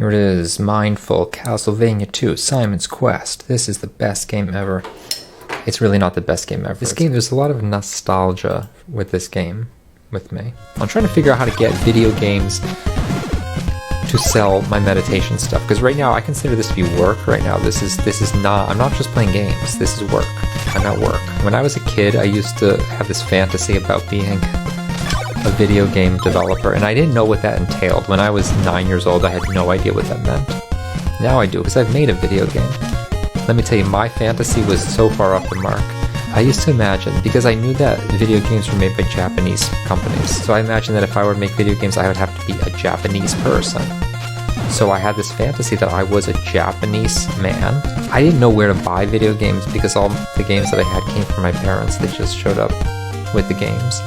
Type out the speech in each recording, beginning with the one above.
Here it is, Mindful, Castlevania 2, Simon's Quest. This is the best game ever. It's really not the best game ever. This game, there's a lot of nostalgia with this game, with me. I'm trying to figure out how to get video games to sell my meditation stuff, because right now I consider this to be work right now. This is not, I'm not just playing games, this is work. I'm at work. When I was a kid, I used to have this fantasy about being a video game developer, and I didn't know what that entailed. When I was 9 years old, I had no idea what that meant. Now I do, because I've made a video game. Let me tell you, my fantasy was so far off the mark. I used to imagine, because I knew that video games were made by Japanese companies, so I imagined that if I were to make video games, I would have to be a Japanese person. So I had this fantasy that I was a Japanese man. I didn't know where to buy video games, because all the games that I had came from my parents. They just showed up with the games.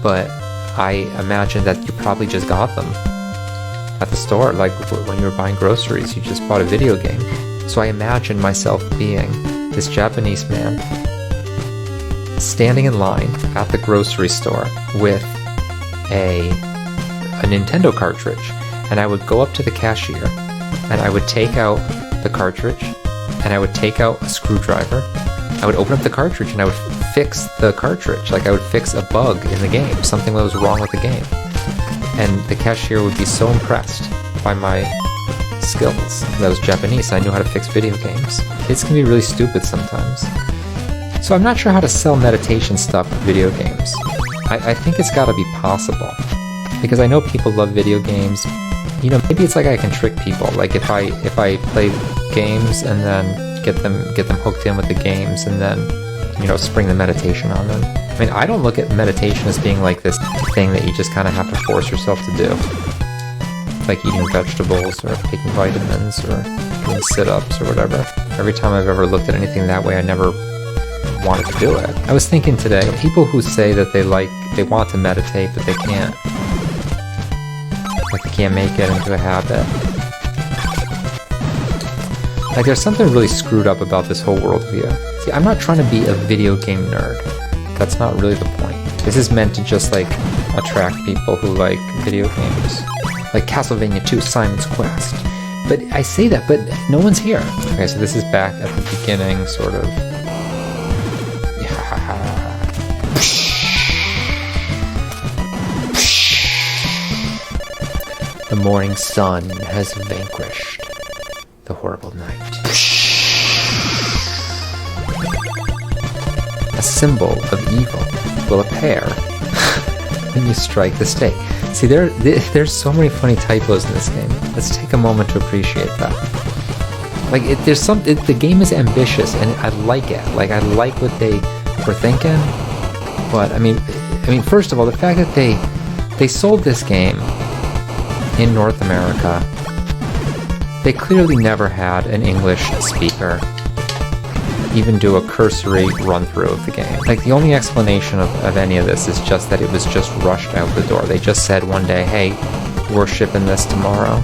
But I imagined that you probably just got them at the store, like when you were buying groceries, you just bought a video game. So I imagined myself being this Japanese man standing in line at the grocery store with a Nintendo cartridge, and I would go up to the cashier and I would take out the cartridge and I would take out a screwdriver. I would open up the cartridge and I would fix the cartridge, like I would fix a bug in the game, something that was wrong with the game. And the cashier would be so impressed by my skills. That I was Japanese, I knew how to fix video games. Kids can be really stupid sometimes. So I'm not sure how to sell meditation stuff with video games. I think it's gotta be possible. Because I know people love video games. You know, maybe it's like I can trick people. Like if I play games and then get them hooked in with the games and then, you know, spring the meditation on them. I mean, I don't look at meditation as being like this thing that you just kind of have to force yourself to do. Like eating vegetables or taking vitamins or doing sit-ups or whatever. Every time I've ever looked at anything that way, I never wanted to do it. I was thinking today, people who say that they want to meditate, but they can't. Like they can't make it into a habit. Like there's something really screwed up about this whole worldview. See, I'm not trying to be a video game nerd. That's not really the point. This is meant to just like attract people who like video games. Like Castlevania 2, Simon's Quest. But I say that, but no one's here. Okay, so this is back at the beginning, sort of. The morning sun has vanquished the horrible night. A symbol of evil will appear when you strike the stake. See, there's so many funny typos in this game. Let's take a moment to appreciate that. Like, the game is ambitious, and I like it. Like, I like what they were thinking. But I mean, first of all, the fact that they sold this game in North America, they clearly never had an English speaker even do a cursory run-through of the game. Like, the only explanation of any of this is just that it was just rushed out the door. They just said one day, hey, we're shipping this tomorrow,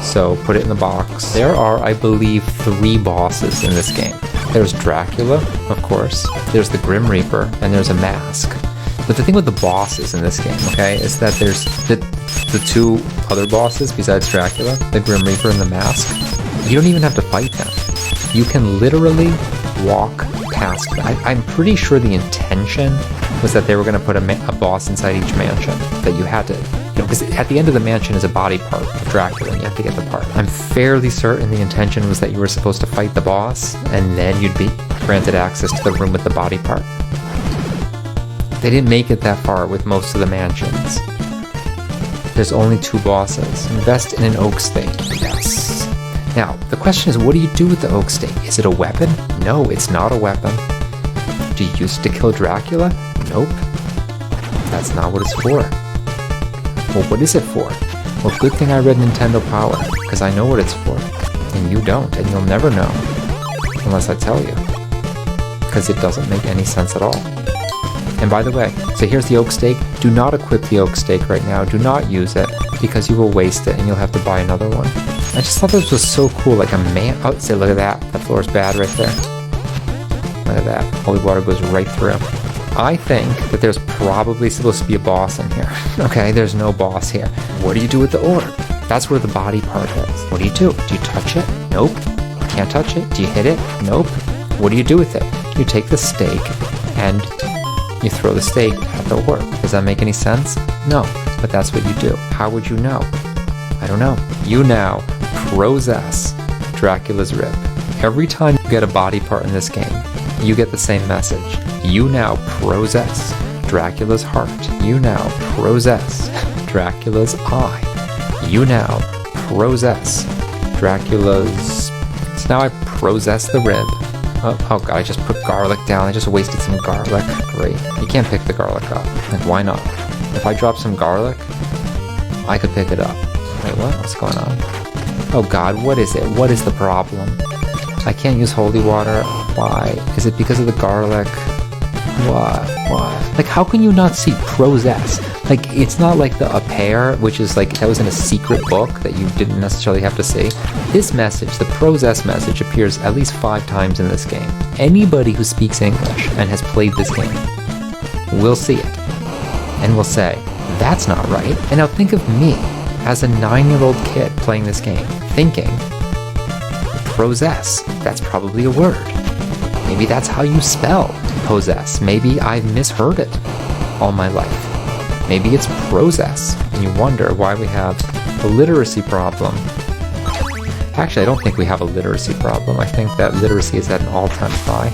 so put it in the box. There are, I believe, 3 bosses in this game. There's Dracula, of course, there's the Grim Reaper, and there's a mask. But the thing with the bosses in this game, okay, is that there's the 2 other bosses besides Dracula, the Grim Reaper and the mask. You don't even have to fight them. You can literally walk past them. I'm pretty sure the intention was that they were going to put a boss inside each mansion. That you had to, you know, because at the end of the mansion is a body part of Dracula, and you have to get the part. I'm fairly certain the intention was that you were supposed to fight the boss, and then you'd be granted access to the room with the body part. They didn't make it that far with most of the mansions. There's only 2 bosses. Invest in an oak stake. Yes. Now, the question is, what do you do with the oak stake? Is it a weapon? No, it's not a weapon. Do you use it to kill Dracula? Nope. That's not what it's for. Well, what is it for? Well, good thing I read Nintendo Power, because I know what it's for. And you don't, and you'll never know. Unless I tell you. Because it doesn't make any sense at all. And by the way, so here's the oak stake. Do not equip the oak stake right now. Do not use it, because you will waste it and you'll have to buy another one. I just thought this was so cool, like a man. Oh, see, look at that. That floor's bad right there. Look at that. Holy water goes right through. I think that there's probably supposed to be a boss in here. Okay, there's no boss here. What do you do with the orb? That's where the body part is. What do? Do you touch it? Nope. Can't touch it. Do you hit it? Nope. What do you do with it? You take the stake and you throw the stake at the orb. Does that make any sense? No, but that's what you do. How would you know? I don't know. You now possess Dracula's rib. Every time you get a body part in this game, you get the same message. You now possess Dracula's heart. You now possess Dracula's eye. You now possess Dracula's... So now I possess the rib. Oh god, I just put garlic down. I just wasted some garlic. Great. You can't pick the garlic up. Like, why not? If I drop some garlic, I could pick it up. Wait, what? What's going on? Oh god, what is it? What is the problem? I can't use holy water. Why? Is it because of the garlic? Why? Like, how can you not see possess? Like, it's not like the a pair, which is like, that was in a secret book that you didn't necessarily have to see. This message, the possess message, appears at least 5 times in this game. Anybody who speaks English and has played this game will see it and will say, that's not right. And now think of me as a 9-year-old kid playing this game, thinking, possess, that's probably a word. Maybe that's how you spell possess. Maybe I've misheard it all my life. Maybe it's possess, and you wonder why we have a literacy problem. Actually, I don't think we have a literacy problem. I think that literacy is at an all-time high.